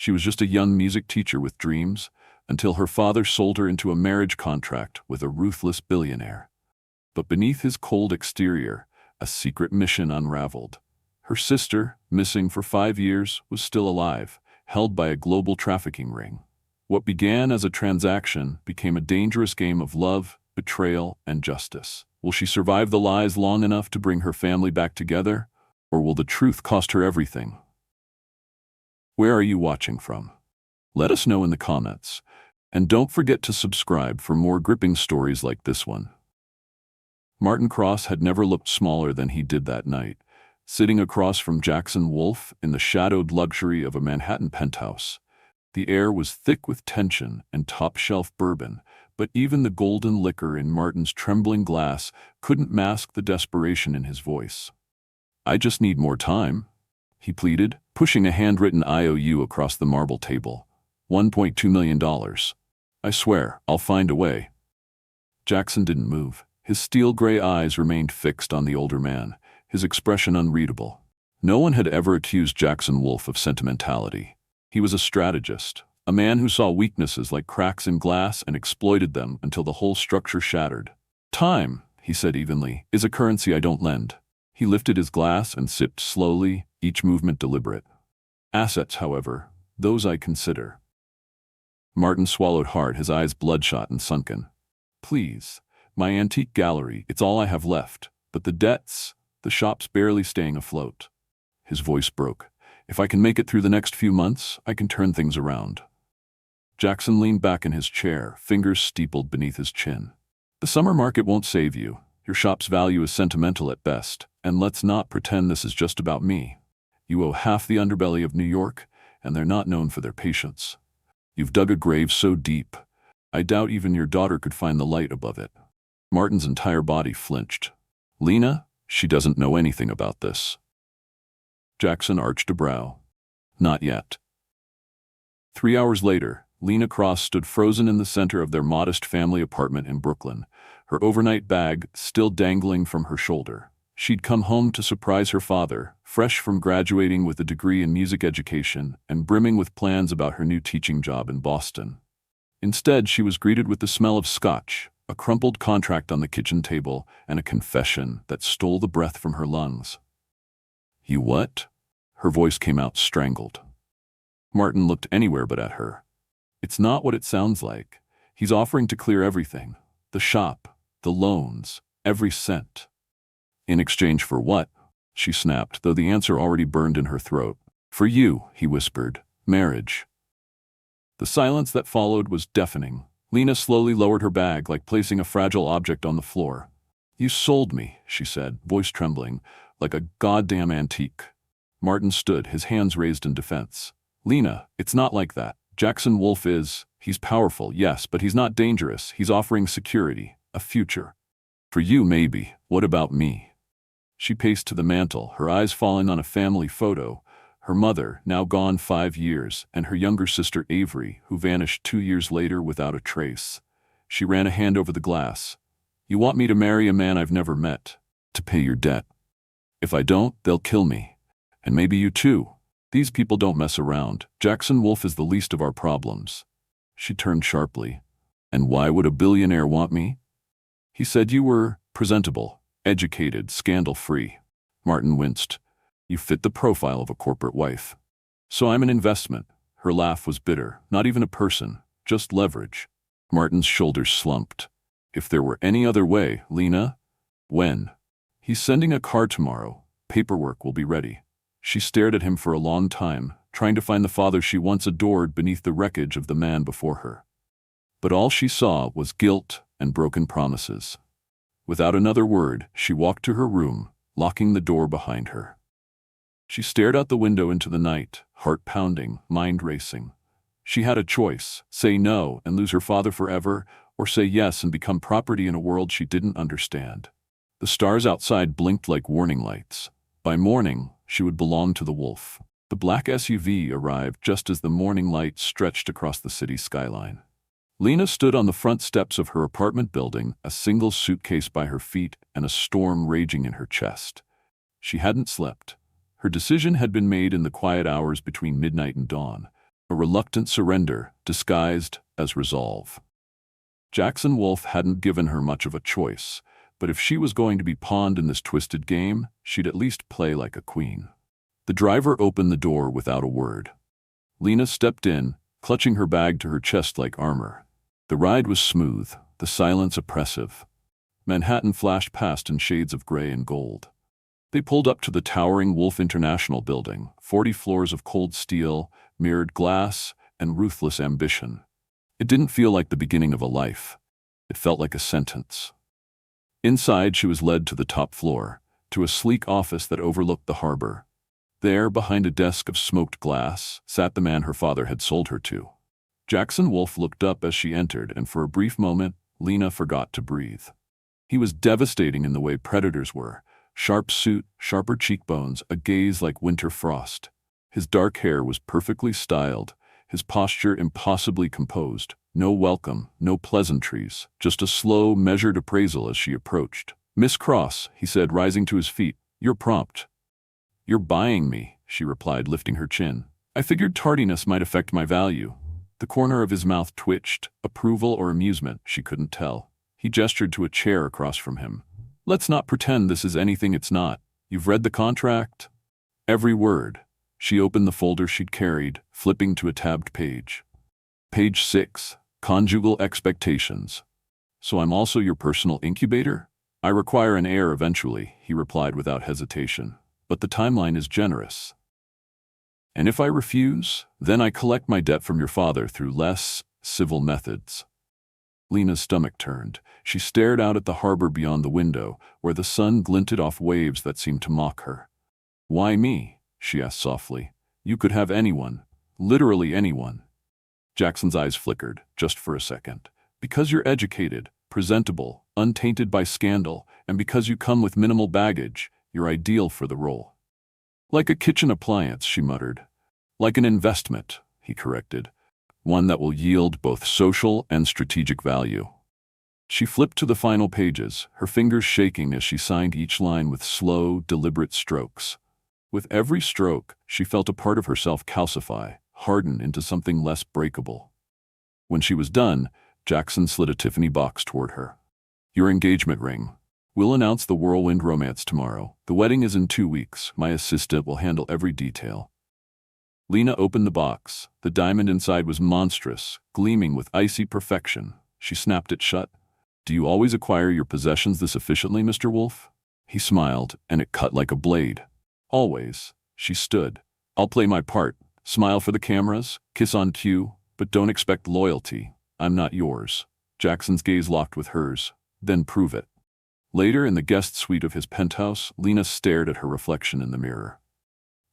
She was just a young music teacher with dreams, until her father sold her into a marriage contract with a ruthless billionaire. But beneath his cold exterior, a secret mission unraveled. Her sister, missing for 5 years, was still alive, held by a global trafficking ring. What began as a transaction became a dangerous game of love, betrayal, and justice. Will she survive the lies long enough to bring her family back together, or will the truth cost her everything? Where are you watching from? Let us know in the comments, and don't forget to subscribe for more gripping stories like this one. Martin Cross had never looked smaller than he did that night, sitting across from Jackson Wolfe in the shadowed luxury of a Manhattan penthouse. The air was thick with tension and top-shelf bourbon, but even the golden liquor in Martin's trembling glass couldn't mask the desperation in his voice. "I just need more time," he pleaded, pushing a handwritten IOU across the marble table. $1.2 million. "I swear, I'll find a way." Jackson didn't move. His steel-gray eyes remained fixed on the older man, his expression unreadable. No one had ever accused Jackson Wolfe of sentimentality. He was a strategist, a man who saw weaknesses like cracks in glass and exploited them until the whole structure shattered. "Time," he said evenly, "is a currency I don't lend." He lifted his glass and sipped slowly, each movement deliberate. "Assets, however, those I consider." Martin swallowed hard, his eyes bloodshot and sunken. "Please, my antique gallery, it's all I have left. But the debts, the shop's barely staying afloat." His voice broke. "If I can make it through the next few months, I can turn things around." Jackson leaned back in his chair, fingers steepled beneath his chin. "The summer market won't save you. Your shop's value is sentimental at best, and let's not pretend this is just about me. You owe half the underbelly of New York, and they're not known for their patience. You've dug a grave so deep, I doubt even your daughter could find the light above it." Martin's entire body flinched. "Lena? She doesn't know anything about this." Jackson arched a brow. "Not yet." 3 hours later, Lena Cross stood frozen in the center of their modest family apartment in Brooklyn, her overnight bag still dangling from her shoulder. She'd come home to surprise her father, fresh from graduating with a degree in music education and brimming with plans about her new teaching job in Boston. Instead, she was greeted with the smell of scotch, a crumpled contract on the kitchen table, and a confession that stole the breath from her lungs. "You what?" Her voice came out strangled. Martin looked anywhere but at her. "It's not what it sounds like. He's offering to clear everything. The shop, the loans, every cent." "In exchange for what?" she snapped, though the answer already burned in her throat. "For you," he whispered. "Marriage." The silence that followed was deafening. Lena slowly lowered her bag, like placing a fragile object on the floor. "You sold me," she said, voice trembling, "like a goddamn antique." Martin stood, his hands raised in defense. "Lena, it's not like that. Jackson Wolfe he's powerful, yes, but he's not dangerous. He's offering security, a future. For you, maybe. What about me?" She paced to the mantel, her eyes falling on a family photo. Her mother, now gone 5 years, and her younger sister Avery, who vanished 2 years later without a trace. She ran a hand over the glass. "You want me to marry a man I've never met, to pay your debt. If I don't, they'll kill me. And maybe you too. These people don't mess around. Jackson Wolfe is the least of our problems." She turned sharply. "And why would a billionaire want me?" "He said you were presentable, educated, scandal-free." Martin winced. "You fit the profile of a corporate wife." "So I'm an investment." Her laugh was bitter. "Not even a person, just leverage." Martin's shoulders slumped. "If there were any other way, Lena." "When?" "He's sending a car tomorrow. Paperwork will be ready." She stared at him for a long time, trying to find the father she once adored beneath the wreckage of the man before her. But all she saw was guilt and broken promises. Without another word, she walked to her room, locking the door behind her. She stared out the window into the night, heart pounding, mind racing. She had a choice: say no and lose her father forever, or say yes and become property in a world she didn't understand. The stars outside blinked like warning lights. By morning, she would belong to the Wolfe. The black SUV arrived just as the morning light stretched across the city skyline. Lena stood on the front steps of her apartment building, a single suitcase by her feet and a storm raging in her chest. She hadn't slept. Her decision had been made in the quiet hours between midnight and dawn. a reluctant surrender disguised as resolve. Jackson Wolfe hadn't given her much of a choice, but if she was going to be pawned in this twisted game, she'd at least play like a queen. The driver opened the door without a word. Lena stepped in, clutching her bag to her chest like armor. The ride was smooth, the silence oppressive. Manhattan flashed past in shades of gray and gold. They pulled up to the towering Wolfe International building, 40 floors of cold steel, mirrored glass, and ruthless ambition. It didn't feel like the beginning of a life. It felt like a sentence. Inside, she was led to the top floor, to a sleek office that overlooked the harbor. There, behind a desk of smoked glass, sat the man her father had sold her to. Jackson Wolfe looked up as she entered, and for a brief moment, Lena forgot to breathe. He was devastating in the way predators were. Sharp suit, sharper cheekbones, a gaze like winter frost. His dark hair was perfectly styled, his posture impossibly composed. No welcome, no pleasantries, just a slow, measured appraisal as she approached. "Miss Cross," he said, rising to his feet, "you're prompt." "You're buying me," she replied, lifting her chin. "I figured tardiness might affect my value." The corner of his mouth twitched, approval or amusement, she couldn't tell. He gestured to a chair across from him. "Let's not pretend this is anything it's not. You've read the contract?" Every word. She opened the folder she'd carried, flipping to a tabbed page. Page 6, Conjugal Expectations. "So I'm also your personal incubator?" "I require an heir eventually," he replied without hesitation. "But the timeline is generous. And if I refuse, then I collect my debt from your father through less civil methods." Lena's stomach turned. She stared out at the harbor beyond the window, where the sun glinted off waves that seemed to mock her. "Why me?" she asked softly. "You could have anyone. Literally anyone." Jackson's eyes flickered, just for a second. "Because you're educated, presentable, untainted by scandal, and because you come with minimal baggage, you're ideal for the role." "Like a kitchen appliance," she muttered. "Like an investment," he corrected. "One that will yield both social and strategic value." She flipped to the final pages, her fingers shaking as she signed each line with slow, deliberate strokes. With every stroke, she felt a part of herself calcify, harden into something less breakable. When she was done, Jackson slid a Tiffany box toward her. "Your engagement ring. We'll announce the whirlwind romance tomorrow. The wedding is in 2 weeks. My assistant will handle every detail." Lena opened the box. The diamond inside was monstrous, gleaming with icy perfection. She snapped it shut. "Do you always acquire your possessions this efficiently, Mr. Wolfe?" He smiled, and it cut like a blade. "Always." She stood. "I'll play my part. Smile for the cameras, kiss on cue, but don't expect loyalty. I'm not yours." Jackson's gaze locked with hers. "Then prove it." Later, in the guest suite of his penthouse, Lena stared at her reflection in the mirror.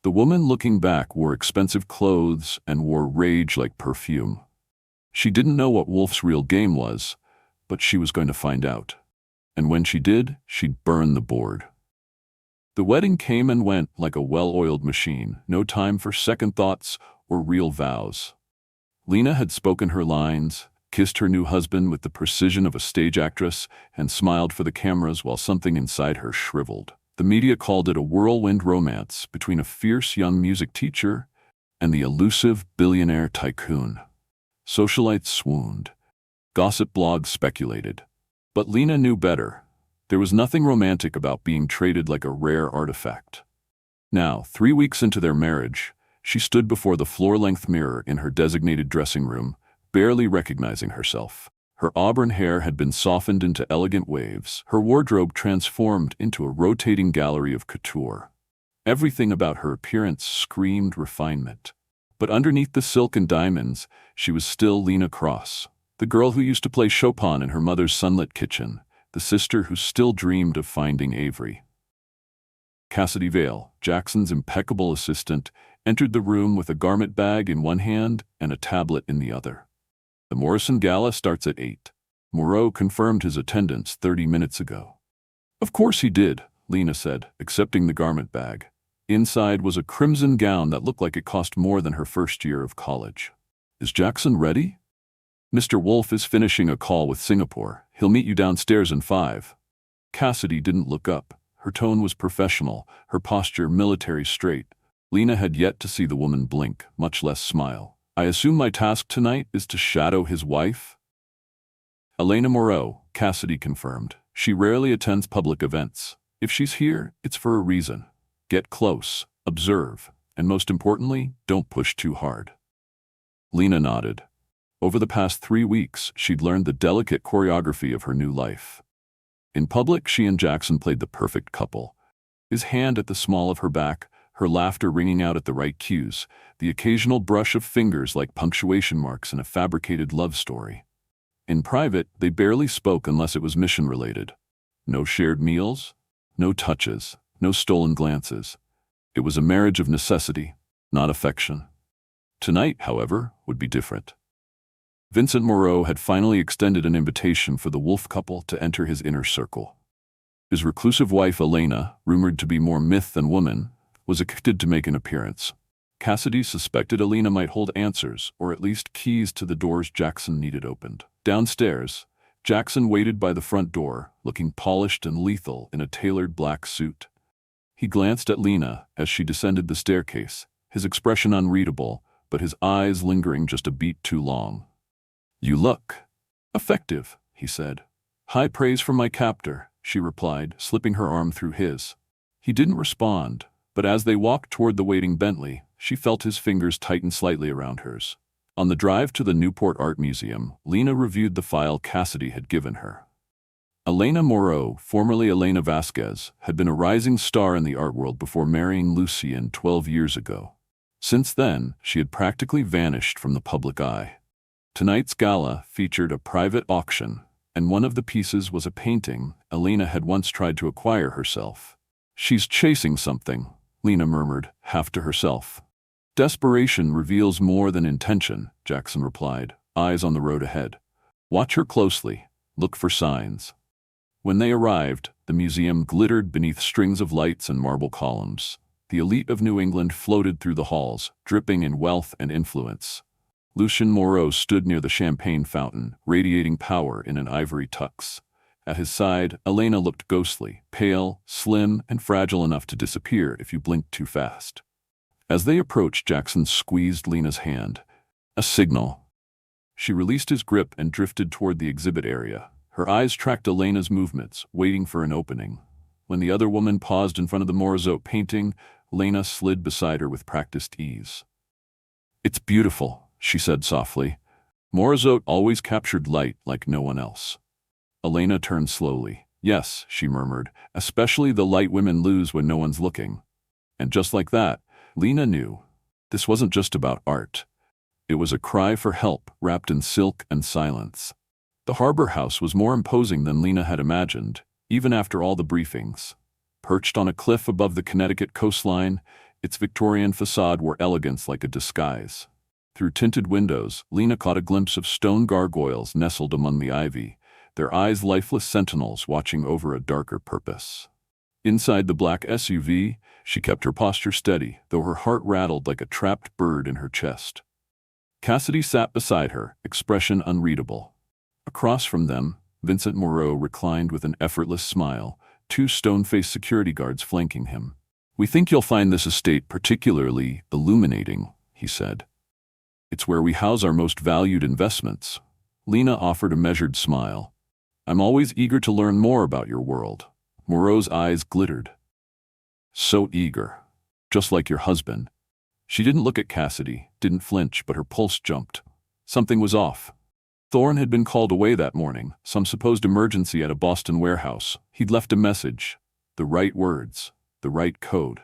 The woman looking back wore expensive clothes and wore rage like perfume. She didn't know what Wolfe's real game was, but she was going to find out. And when she did, she'd burn the board. The wedding came and went like a well-oiled machine, no time for second thoughts or real vows. Lena had spoken her lines, kissed her new husband with the precision of a stage actress, and smiled for the cameras while something inside her shriveled. The media called it a whirlwind romance between a fierce young music teacher and the elusive billionaire tycoon. Socialites swooned. Gossip blogs speculated. But Lena knew better. There was nothing romantic about being traded like a rare artifact. Now, 3 weeks into their marriage, she stood before the floor-length mirror in her designated dressing room, barely recognizing herself. Her auburn hair had been softened into elegant waves, her wardrobe transformed into a rotating gallery of couture. Everything about her appearance screamed refinement. But underneath the silk and diamonds, she was still Lena Cross, the girl who used to play Chopin in her mother's sunlit kitchen, the sister who still dreamed of finding Avery. Cassidy Vale, Jackson's impeccable assistant, entered the room with a garment bag in one hand and a tablet in the other. "The Morrison Gala starts at 8. Moreau confirmed his attendance 30 minutes ago." "Of course he did," Lena said, accepting the garment bag. Inside was a crimson gown that looked like it cost more than her first year of college. "Is Jackson ready?" "Mr. Wolfe is finishing a call with Singapore. He'll meet you downstairs in 5. Cassidy didn't look up. Her tone was professional, her posture military straight. Lena had yet to see the woman blink, much less smile. I assume my task tonight is to shadow his wife? Elena Moreau, Cassidy confirmed. She rarely attends public events. If she's here, it's for a reason. Get close, observe, and most importantly, don't push too hard. Lena nodded. Over the past 3 weeks, she'd learned the delicate choreography of her new life. In public, she and Jackson played the perfect couple. His hand at the small of her back, her laughter ringing out at the right cues, the occasional brush of fingers like punctuation marks in a fabricated love story. In private, they barely spoke unless it was mission-related. No shared meals, no touches, no stolen glances. It was a marriage of necessity, not affection. Tonight, however, would be different. Vincent Moreau had finally extended an invitation for the Wolf couple to enter his inner circle. His reclusive wife, Elena, rumored to be more myth than woman, was expected to make an appearance. Cassidy suspected Elena might hold answers, or at least keys to the doors Jackson needed opened. Downstairs, Jackson waited by the front door, looking polished and lethal in a tailored black suit. He glanced at Lena as she descended the staircase, his expression unreadable, but his eyes lingering just a beat too long. "You look effective," he said. "High praise from my captor," she replied, slipping her arm through his. He didn't respond, but as they walked toward the waiting Bentley, she felt his fingers tighten slightly around hers. On the drive to the Newport Art Museum, Lena reviewed the file Cassidy had given her. Elena Moreau, formerly Elena Vasquez, had been a rising star in the art world before marrying Lucien 12 years ago. Since then, she had practically vanished from the public eye. Tonight's gala featured a private auction, and one of the pieces was a painting Elena had once tried to acquire herself. "She's chasing something," Lena murmured, half to herself. "Desperation reveals more than intention," Jackson replied, eyes on the road ahead. "Watch her closely. Look for signs." When they arrived, the museum glittered beneath strings of lights and marble columns. The elite of New England floated through the halls, dripping in wealth and influence. Lucien Moreau stood near the champagne fountain, radiating power in an ivory tux. At his side, Elena looked ghostly, pale, slim, and fragile enough to disappear if you blinked too fast. As they approached, Jackson squeezed Lena's hand. A signal. She released his grip and drifted toward the exhibit area. Her eyes tracked Elena's movements, waiting for an opening. When the other woman paused in front of the Morazot painting, Lena slid beside her with practiced ease. "It's beautiful," she said softly. Morazot always captured light like no one else. Elena turned slowly. "Yes," she murmured, "especially the light women lose when no one's looking." And just like that, Lena knew. This wasn't just about art. It was a cry for help wrapped in silk and silence. The harbor house was more imposing than Lena had imagined, even after all the briefings. Perched on a cliff above the Connecticut coastline, its Victorian facade wore elegance like a disguise. Through tinted windows, Lena caught a glimpse of stone gargoyles nestled among the ivy, their eyes lifeless sentinels watching over a darker purpose. Inside the black SUV, she kept her posture steady, though her heart rattled like a trapped bird in her chest. Cassidy sat beside her, expression unreadable. Across from them, Vincent Moreau reclined with an effortless smile, 2 stone-faced security guards flanking him. "We think you'll find this estate particularly illuminating," he said. "It's where we house our most valued investments." Lena offered a measured smile. "I'm always eager to learn more about your world." Moreau's eyes glittered. "So eager. Just like your husband." She didn't look at Cassidy, didn't flinch, but her pulse jumped. Something was off. Thorne had been called away that morning, some supposed emergency at a Boston warehouse. He'd left a message, the right words, the right code.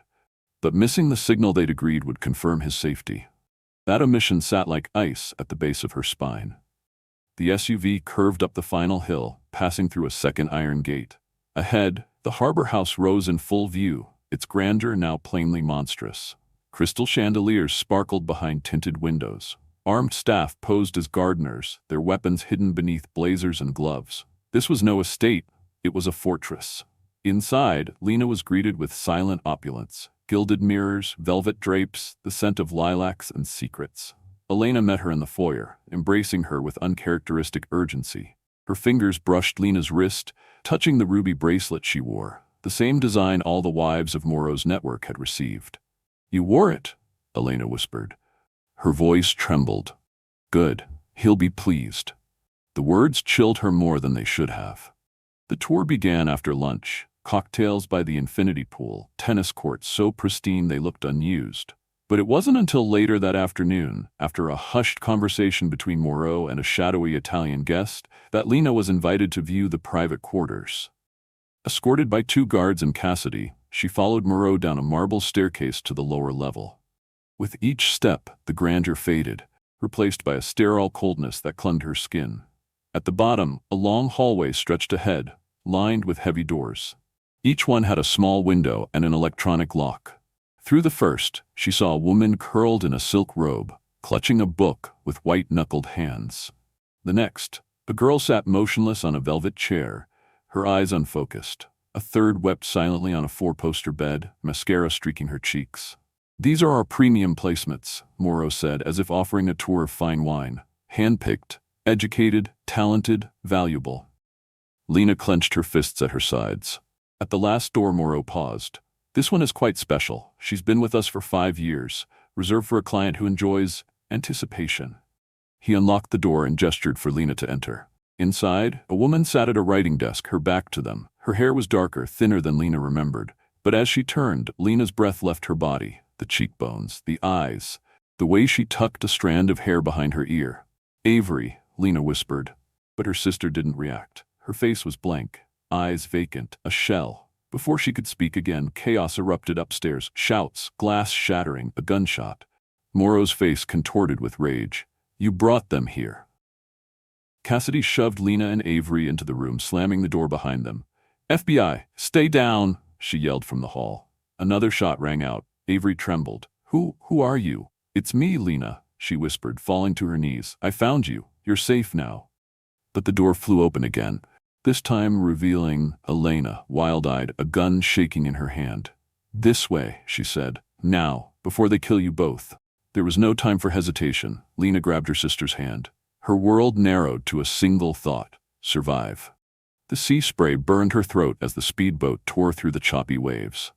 But missing the signal they'd agreed would confirm his safety. That omission sat like ice at the base of her spine. The SUV curved up the final hill, passing through a second iron gate. Ahead, the harbor house rose in full view, its grandeur now plainly monstrous. Crystal chandeliers sparkled behind tinted windows. Armed staff posed as gardeners, their weapons hidden beneath blazers and gloves. This was no estate, it was a fortress. Inside, Lena was greeted with silent opulence, gilded mirrors, velvet drapes, the scent of lilacs and secrets. Elena met her in the foyer, embracing her with uncharacteristic urgency. Her fingers brushed Lena's wrist, touching the ruby bracelet she wore, the same design all the wives of Moreau's network had received. "You wore it," Elena whispered. Her voice trembled. Good. He'll be pleased. The words chilled her more than they should have. The tour began after lunch. Cocktails by the infinity pool, tennis courts so pristine they looked unused. But it wasn't until later that afternoon, after a hushed conversation between Moreau and a shadowy Italian guest, that Lena was invited to view the private quarters. Escorted by 2 guards and Cassidy, she followed Moreau down a marble staircase to the lower level. With each step, the grandeur faded, replaced by a sterile coldness that clung to her skin. At the bottom, a long hallway stretched ahead, lined with heavy doors. Each one had a small window and an electronic lock. Through the first, she saw a woman curled in a silk robe, clutching a book with white-knuckled hands. The next, a girl sat motionless on a velvet chair, her eyes unfocused. A third wept silently on a 4-poster bed, mascara streaking her cheeks. These are our premium placements, Moreau said, as if offering a tour of fine wine. Handpicked, educated, talented, valuable. Lena clenched her fists at her sides. At the last door, Moreau paused. This one is quite special. She's been with us for 5 years, reserved for a client who enjoys anticipation. He unlocked the door and gestured for Lena to enter. Inside, a woman sat at a writing desk, her back to them. Her hair was darker, thinner than Lena remembered. But as she turned, Lena's breath left her body, the cheekbones, the eyes, the way she tucked a strand of hair behind her ear. Avery, Lena whispered. But her sister didn't react. Her face was blank, eyes vacant, a shell. Before she could speak again, chaos erupted upstairs, shouts, glass shattering, a gunshot. Moreau's face contorted with rage. You brought them here. Cassidy shoved Lena and Avery into the room, slamming the door behind them. FBI, stay down, she yelled from the hall. Another shot rang out. Avery trembled. Who are you? It's me, Lena, she whispered, falling to her knees. I found you. You're safe now. But the door flew open again, this time revealing Elena, wild-eyed, a gun shaking in her hand. This way, she said. Now, before they kill you both. There was no time for hesitation. Lena grabbed her sister's hand. Her world narrowed to a single thought: survive. The sea spray burned her throat as the speedboat tore through the choppy waves.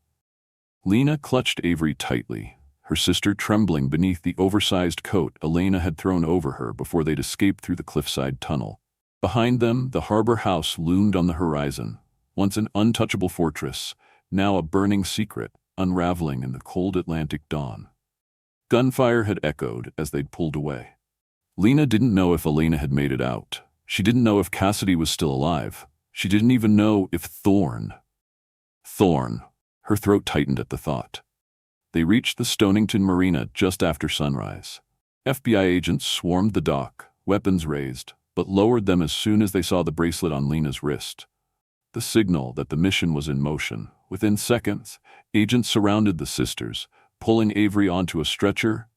Lena clutched Avery tightly, her sister trembling beneath the oversized coat Elena had thrown over her before they'd escaped through the cliffside tunnel. Behind them, the harbor house loomed on the horizon, once an untouchable fortress, now a burning secret, unraveling in the cold Atlantic dawn. Gunfire had echoed as they'd pulled away. Lena didn't know if Elena had made it out. She didn't know if Cassidy was still alive. She didn't even know if Thorn. Her throat tightened at the thought. They reached the Stonington Marina just after sunrise. FBI agents swarmed the dock, weapons raised, but lowered them as soon as they saw the bracelet on Lena's wrist. The signal that the mission was in motion. Within seconds, agents surrounded the sisters, pulling Avery onto a stretcher,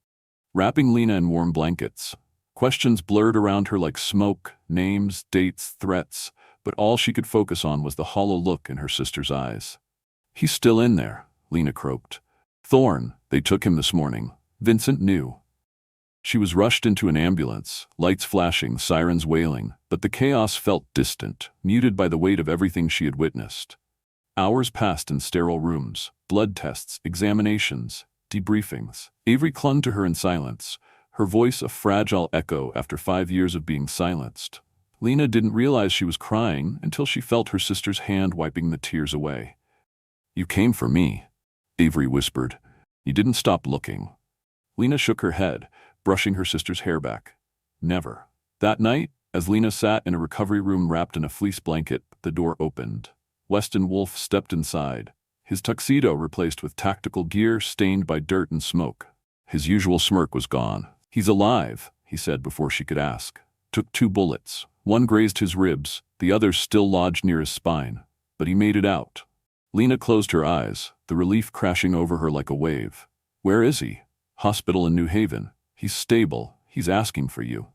wrapping Lena in warm blankets. Questions blurred around her like smoke, names, dates, threats, but all she could focus on was the hollow look in her sister's eyes. He's still in there, Lena croaked. Thorn, they took him this morning. Vincent knew. She was rushed into an ambulance, lights flashing, sirens wailing, but the chaos felt distant, muted by the weight of everything she had witnessed. Hours passed in sterile rooms, blood tests, examinations, debriefings. Avery clung to her in silence, her voice a fragile echo after 5 years of being silenced. Lena didn't realize she was crying until she felt her sister's hand wiping the tears away. You came for me, Avery whispered. You didn't stop looking. Lena shook her head, brushing her sister's hair back. Never. That night, as Lena sat in a recovery room wrapped in a fleece blanket, the door opened. Weston Wolfe stepped inside, his tuxedo replaced with tactical gear stained by dirt and smoke. His usual smirk was gone. He's alive, he said before she could ask. Took 2 bullets. One grazed his ribs, the other still lodged near his spine. But he made it out. Lena closed her eyes, the relief crashing over her like a wave. Where is he? Hospital in New Haven. He's stable. He's asking for you.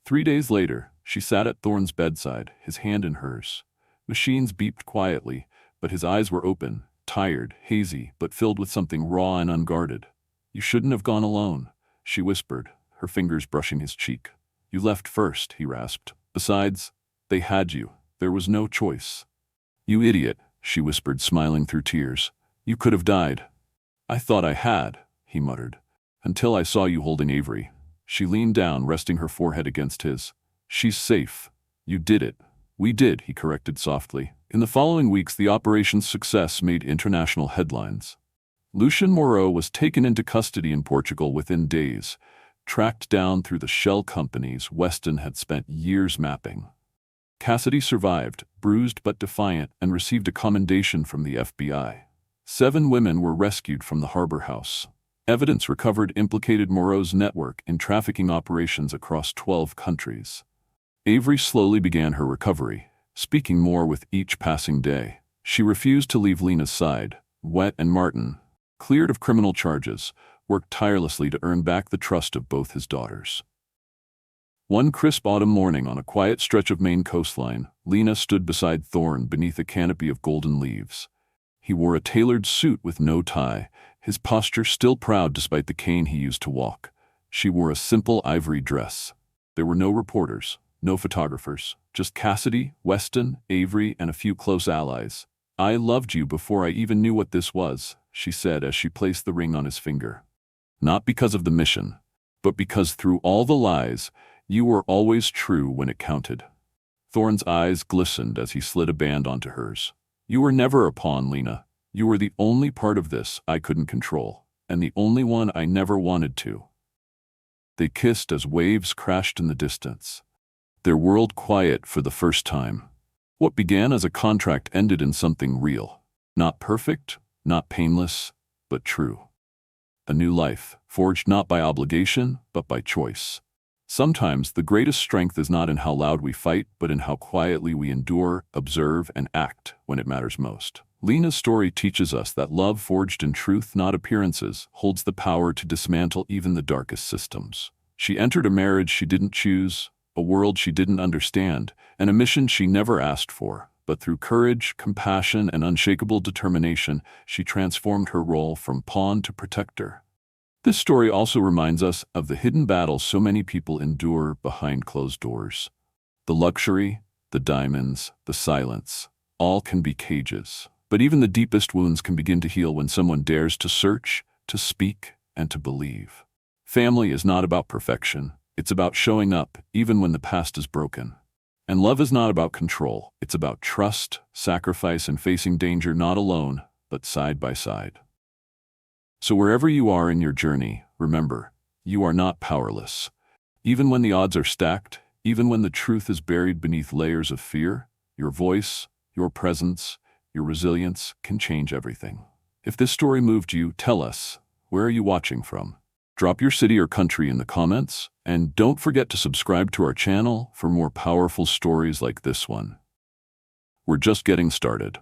3 days later, she sat at Thorn's bedside, his hand in hers. Machines beeped quietly, but his eyes were open, tired, hazy, but filled with something raw and unguarded. You shouldn't have gone alone, she whispered, her fingers brushing his cheek. You left first, he rasped. Besides, they had you. There was no choice. You idiot, she whispered, smiling through tears. You could have died. I thought I had, he muttered. Until I saw you holding Avery. She leaned down, resting her forehead against his. She's safe. You did it. We did, he corrected softly. In the following weeks, the operation's success made international headlines. Lucien Moreau was taken into custody in Portugal within days, tracked down through the shell companies Weston had spent years mapping. Cassidy survived, bruised but defiant, and received a commendation from the FBI. 7 women were rescued from the harbor house. Evidence recovered implicated Moreau's network in trafficking operations across 12 countries. Avery slowly began her recovery, speaking more with each passing day. She refused to leave Lena's side. Wet and Martin, cleared of criminal charges, worked tirelessly to earn back the trust of both his daughters. One crisp autumn morning on a quiet stretch of Maine coastline, Lena stood beside Thorne beneath a canopy of golden leaves. He wore a tailored suit with no tie, his posture still proud despite the cane he used to walk. She wore a simple ivory dress. There were no reporters, no photographers, just Cassidy, Weston, Avery, and a few close allies. "I loved you before I even knew what this was," she said as she placed the ring on his finger. "Not because of the mission, but because through all the lies, you were always true when it counted." Thorne's eyes glistened as he slid a band onto hers. "You were never a pawn, Lena. You were the only part of this I couldn't control, and the only one I never wanted to." They kissed as waves crashed in the distance, their world quiet for the first time. What began as a contract ended in something real. Not perfect, not painless, but true. A new life, forged not by obligation, but by choice. Sometimes the greatest strength is not in how loud we fight, but in how quietly we endure, observe, and act when it matters most. Lena's story teaches us that love forged in truth, not appearances, holds the power to dismantle even the darkest systems. She entered a marriage she didn't choose, a world she didn't understand, and a mission she never asked for. But through courage, compassion, and unshakable determination, she transformed her role from pawn to protector. This story also reminds us of the hidden battles so many people endure behind closed doors. The luxury, the diamonds, the silence, all can be cages. But even the deepest wounds can begin to heal when someone dares to search, to speak, and to believe. Family is not about perfection. It's about showing up even when the past is broken. And love is not about control. It's about trust, sacrifice, and facing danger not alone, but side by side. So wherever you are in your journey, remember, you are not powerless. Even when the odds are stacked, even when the truth is buried beneath layers of fear, your voice, your presence, your resilience can change everything. If this story moved you, tell us, where are you watching from? Drop your city or country in the comments, and don't forget to subscribe to our channel for more powerful stories like this one. We're just getting started.